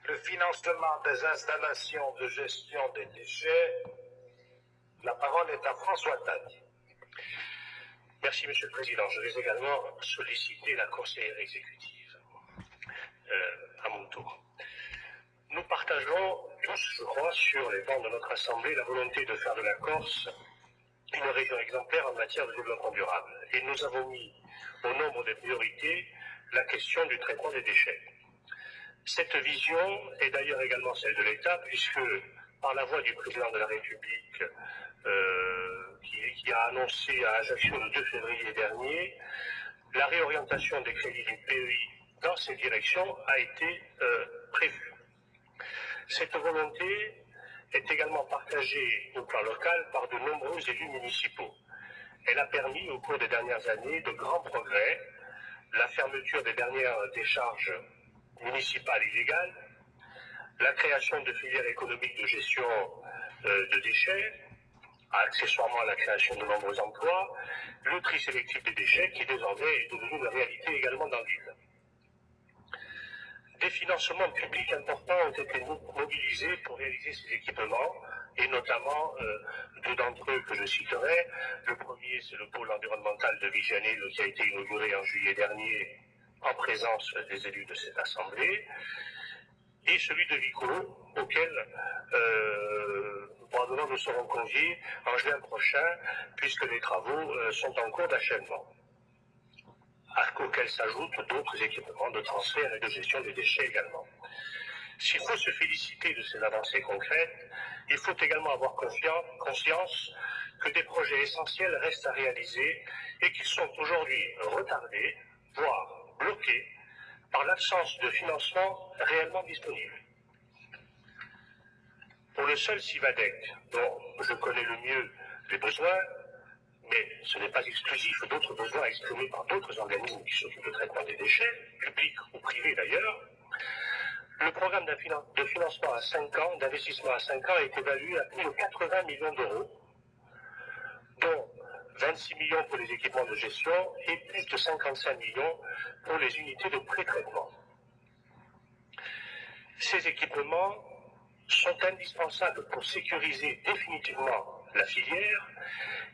le financement des installations de gestion des déchets. La parole est à François Tadi. Merci, Monsieur le Président. Je vais également solliciter la conseillère exécutive à mon tour. Nous partageons tous, je crois, sur les bancs de notre Assemblée, la volonté de faire de la Corse une région exemplaire en matière de développement durable. Et nous avons mis au nombre des priorités la question du traitement des déchets. Cette vision est d'ailleurs également celle de l'État, puisque par la voix du président de la République, qui a annoncé à Ajaccio le 2 février dernier, la réorientation des crédits du PEI dans ces directions a été prévue. Cette volonté est également partagée au plan local par de nombreux élus municipaux. Elle a permis au cours des dernières années de grands progrès, la fermeture des dernières décharges municipales illégales, la création de filières économiques de gestion de déchets, accessoirement à la création de nombreux emplois, le tri sélectif des déchets qui désormais est devenu une réalité également dans l'île. Des financements publics importants ont été mobilisés pour réaliser ces équipements, et notamment deux d'entre eux que je citerai. Le premier, c'est le pôle environnemental de Vigianil qui a été inauguré en juillet dernier en présence des élus de cette Assemblée, et celui de Vico, auquel probablement nous serons conviés en juin prochain, puisque les travaux sont en cours d'achèvement, auxquels s'ajoutent d'autres équipements de transfert et de gestion des déchets également. S'il faut se féliciter de ces avancées concrètes, il faut également avoir conscience que des projets essentiels restent à réaliser et qu'ils sont aujourd'hui retardés, voire bloqués, par l'absence de financement réellement disponible. Pour le seul Civadec, dont je connais le mieux les besoins, mais ce n'est pas exclusif d'autres besoins exprimés par d'autres organismes qui s'occupent du traitement des déchets, publics ou privés d'ailleurs, le programme de financement à 5 ans, d'investissement à 5 ans, est évalué à plus de 80 millions d'euros, dont 26 millions pour les équipements de gestion et plus de 55 millions pour les unités de pré-traitement. Ces équipements sont indispensables pour sécuriser définitivement la filière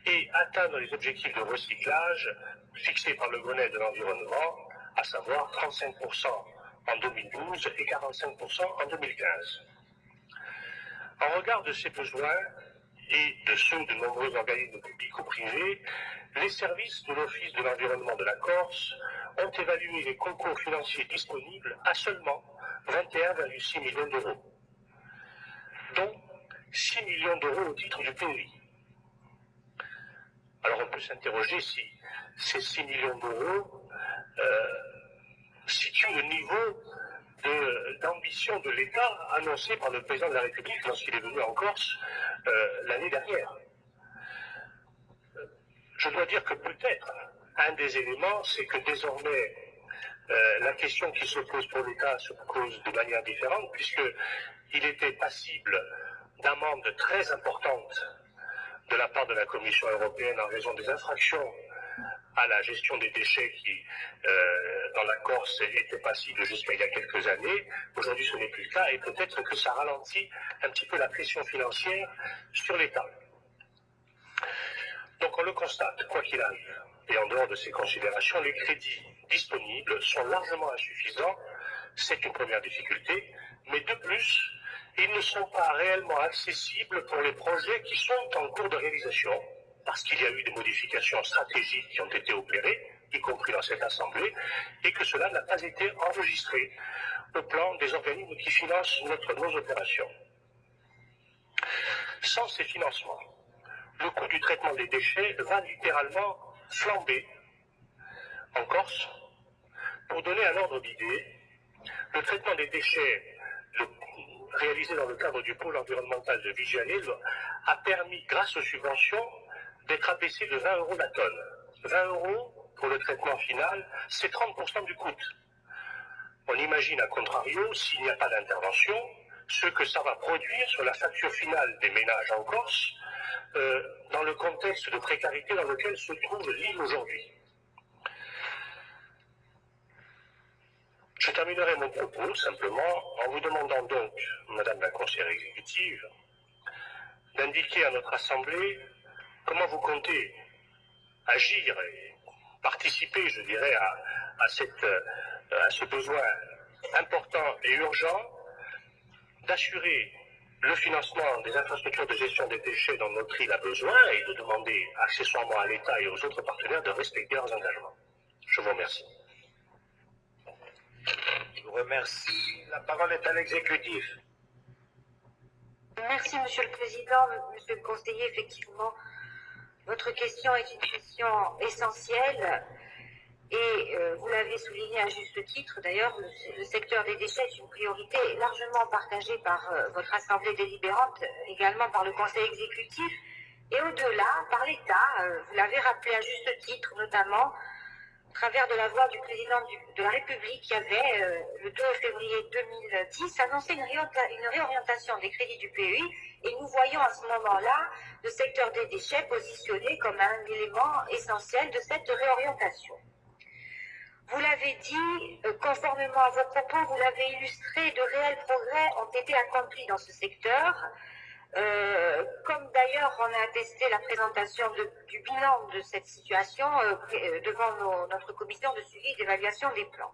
et atteindre les objectifs de recyclage fixés par le Grenelle de l'environnement, à savoir 35% en 2012 et 45% en 2015. En regard de ces besoins et de ceux de nombreux organismes publics ou privés, les services de l'Office de l'environnement de la Corse ont évalué les concours financiers disponibles à seulement 21,6 millions d'euros, dont 6 millions d'euros au titre du PEI. Alors on peut s'interroger si ces 6 millions d'euros situent le niveau d'ambition de l'État annoncé par le président de la République lorsqu'il est venu en Corse l'année dernière. Je dois dire que peut-être un des éléments, c'est que désormais la question qui se pose pour l'État se pose de manière différente, puisqu'il était passible d'amendes très importantes de la part de la Commission européenne en raison des infractions à la gestion des déchets qui, dans la Corse, était passible jusqu'à il y a quelques années. Aujourd'hui, ce n'est plus le cas, et peut-être que ça ralentit un petit peu la pression financière sur l'État. Donc on le constate, quoi qu'il arrive. Et en dehors de ces considérations, les crédits disponibles sont largement insuffisants. C'est une première difficulté, mais de plus, ils ne sont pas réellement accessibles pour les projets qui sont en cours de réalisation, parce qu'il y a eu des modifications stratégiques qui ont été opérées, y compris dans cette Assemblée, et que cela n'a pas été enregistré au plan des organismes qui financent nos opérations. Sans ces financements, le coût du traitement des déchets va littéralement flamber en Corse. Pour donner un ordre d'idée, le traitement des déchets réalisé dans le cadre du pôle environnemental de Vigianil a permis, grâce aux subventions, d'être abaissé de 20 € la tonne. 20 € pour le traitement final, c'est 30% du coût. On imagine, à contrario, s'il n'y a pas d'intervention, ce que ça va produire sur la facture finale des ménages en Corse, dans le contexte de précarité dans lequel se trouve l'île aujourd'hui. Je terminerai mon propos simplement en vous demandant donc, Madame la conseillère exécutive, d'indiquer à notre Assemblée comment vous comptez agir et participer, je dirais, à ce besoin important et urgent d'assurer le financement des infrastructures de gestion des déchets dont notre île a besoin et de demander accessoirement à l'État et aux autres partenaires de respecter leurs engagements. Je vous remercie. Je vous remercie. La parole est à l'exécutif. Merci, Monsieur le Président. Monsieur le Conseiller, effectivement, votre question est une question essentielle et vous l'avez souligné à juste titre. D'ailleurs, le secteur des déchets est une priorité largement partagée par votre Assemblée délibérante, également par le Conseil exécutif et au-delà, par l'État. Vous l'avez rappelé à juste titre, notamment à travers de la voix du président de la République qui avait, le 2 février 2010, annoncé une réorientation des crédits du PEI, et nous voyons à ce moment-là le secteur des déchets positionné comme un élément essentiel de cette réorientation. Vous l'avez dit, conformément à vos propos, vous l'avez illustré, de réels progrès ont été accomplis dans ce secteur. Comme d'ailleurs on a attesté la présentation du bilan de cette situation devant notre commission de suivi et d'évaluation des plans.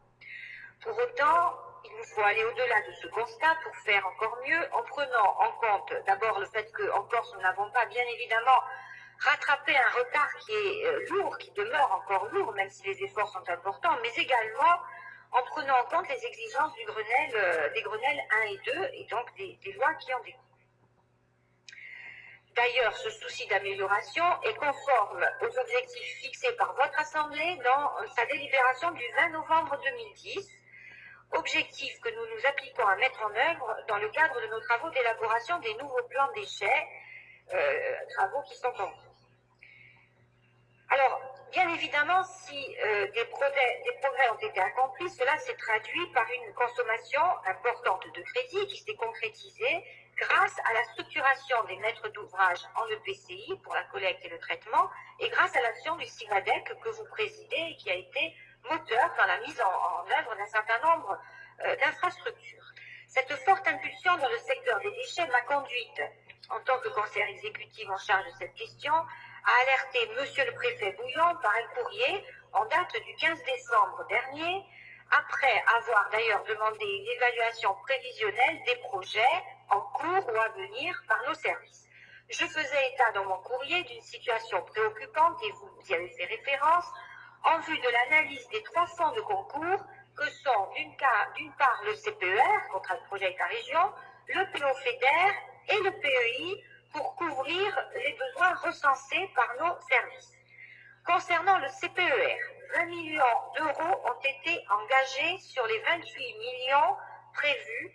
Pour autant, il nous faut aller au-delà de ce constat pour faire encore mieux, en prenant en compte d'abord le fait qu'en Corse, nous n'avons pas bien évidemment rattrapé un retard qui est lourd, qui demeure encore lourd, même si les efforts sont importants, mais également en prenant en compte les exigences des Grenelles 1 et 2, et donc des lois qui en découlent. D'ailleurs, ce souci d'amélioration est conforme aux objectifs fixés par votre Assemblée dans sa délibération du 20 novembre 2010, objectifs que nous nous appliquons à mettre en œuvre dans le cadre de nos travaux d'élaboration des nouveaux plans déchets, travaux qui sont en cours. Alors, bien évidemment, si des progrès ont été accomplis, cela s'est traduit par une consommation importante de crédit qui s'est concrétisée grâce à la structuration des maîtres d'ouvrage en EPCI pour la collecte et le traitement, et grâce à l'action du CIVADEC que vous présidez et qui a été moteur dans la mise en œuvre d'un certain nombre d'infrastructures. Cette forte impulsion dans le secteur des déchets m'a conduite, en tant que conseillère exécutive en charge de cette question, à alerter Monsieur le Préfet Bouillon par un courrier en date du 15 décembre dernier, après avoir d'ailleurs demandé une évaluation prévisionnelle des projets en cours ou à venir par nos services. Je faisais état dans mon courrier d'une situation préoccupante, et vous y avez fait référence, en vue de l'analyse des 3 fonds de concours que sont d'une part le CPER, contrat de projet État-région, le PO FEDER et le PEI pour couvrir les besoins recensés par nos services. Concernant le CPER, 20 millions d'euros ont été engagés sur les 28 millions prévus,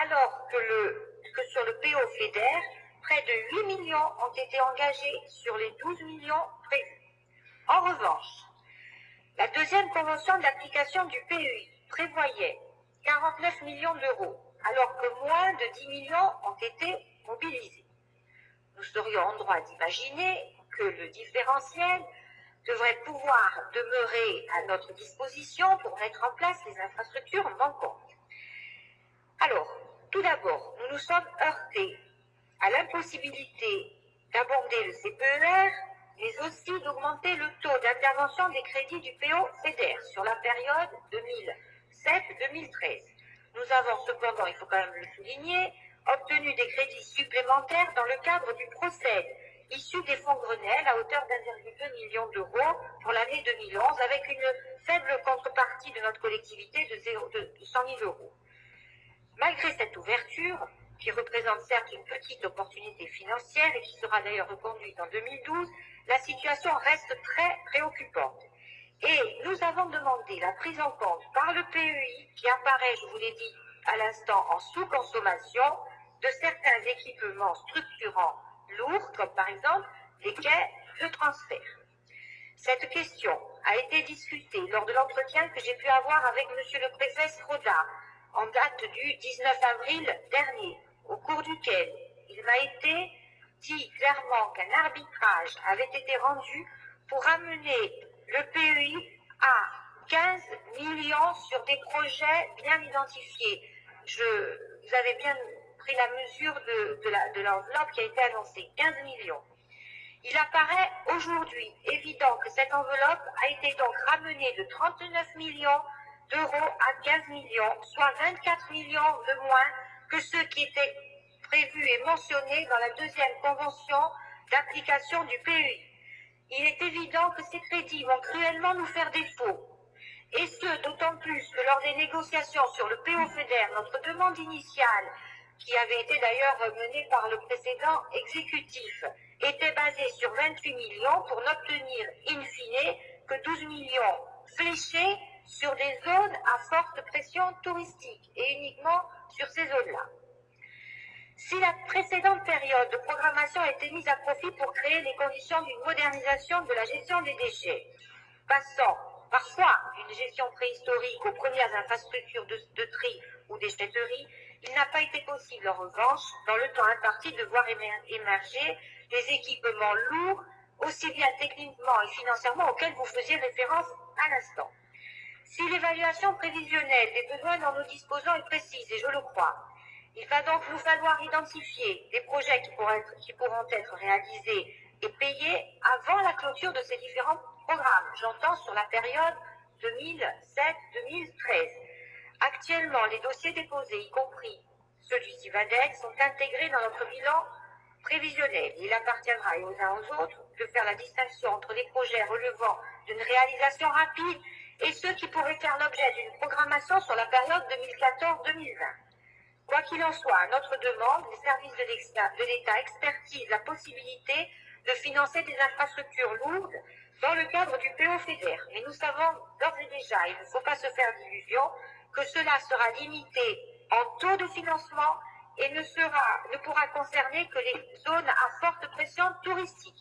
alors que sur le PO FEDER, près de 8 millions ont été engagés sur les 12 millions prévus. En revanche, la deuxième convention d'application du PEI prévoyait 49 millions d'euros, alors que moins de 10 millions ont été mobilisés. Nous serions en droit d'imaginer que le différentiel devrait pouvoir demeurer à notre disposition pour mettre en place les infrastructures manquantes. Alors, tout d'abord, nous nous sommes heurtés à l'impossibilité d'abonder le CPER, mais aussi d'augmenter le taux d'intervention des crédits du PO FEDER sur la période 2007-2013. Nous avons cependant, il faut quand même le souligner, obtenu des crédits supplémentaires dans le cadre du PROCED, issu des fonds Grenelle à hauteur d'1,2 million d'euros pour l'année 2011, avec une faible contrepartie de notre collectivité de 100 000 euros. Malgré cette ouverture, qui représente certes une petite opportunité financière et qui sera d'ailleurs reconduite en 2012, la situation reste très préoccupante. Et nous avons demandé la prise en compte par le PEI, qui apparaît, je vous l'ai dit à l'instant, en sous-consommation, de certains équipements structurants lourds, comme par exemple les quais de transfert. Cette question a été discutée lors de l'entretien que j'ai pu avoir avec Monsieur le Préfet Sroda, en date du 19 avril dernier, au cours duquel il m'a été dit clairement qu'un arbitrage avait été rendu pour amener le PEI à 15 millions sur des projets bien identifiés. Vous avez bien pris la mesure de l'enveloppe qui a été annoncée, 15 millions. Il apparaît aujourd'hui évident que cette enveloppe a été donc ramenée de 39 millions d'euros à 15 millions, soit 24 millions de moins que ceux qui étaient prévus et mentionnés dans la deuxième convention d'application du PEI. Il est évident que ces crédits vont cruellement nous faire défaut. Et ce, d'autant plus que lors des négociations sur le PO-FEDER, notre demande initiale, qui avait été d'ailleurs menée par le précédent exécutif, était basée sur 28 millions pour n'obtenir in fine que 12 millions fléchés sur des zones à forte pression touristique et uniquement sur ces zones-là. Si la précédente période de programmation a été mise à profit pour créer les conditions d'une modernisation de la gestion des déchets, passant parfois d'une gestion préhistorique aux premières infrastructures de tri ou déchetterie, il n'a pas été possible en revanche, dans le temps imparti, de voir émerger des équipements lourds, aussi bien techniquement et financièrement auxquels vous faisiez référence à l'instant. Si l'évaluation prévisionnelle des besoins dont nous disposons est précise, et je le crois, il va donc nous falloir identifier des projets qui pourront être réalisés et payés avant la clôture de ces différents programmes. J'entends sur la période 2007-2013. Actuellement, les dossiers déposés, y compris ceux du CIVADEC, sont intégrés dans notre bilan prévisionnel. Il appartiendra aux uns aux autres de faire la distinction entre les projets relevant d'une réalisation rapide et ceux qui pourraient faire l'objet d'une programmation sur la période 2014-2020. Quoi qu'il en soit, à notre demande, les services de l'État expertisent la possibilité de financer des infrastructures lourdes dans le cadre du PO-FEDER. Mais nous savons d'ores et déjà, il ne faut pas se faire d'illusions, que cela sera limité en taux de financement et ne pourra concerner que les zones à forte pression touristique.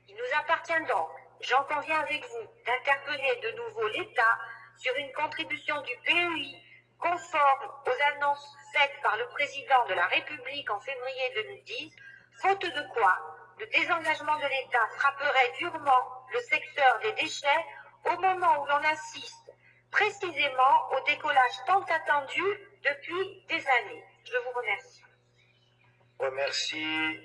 Il nous appartient donc, j'en conviens avec vous, d'interpeller de nouveau l'État sur une contribution du PEI conforme aux annonces faites par le président de la République en février 2010, faute de quoi le désengagement de l'État frapperait durement le secteur des déchets au moment où l'on assiste précisément au décollage tant attendu depuis des années. Je vous remercie. Remercie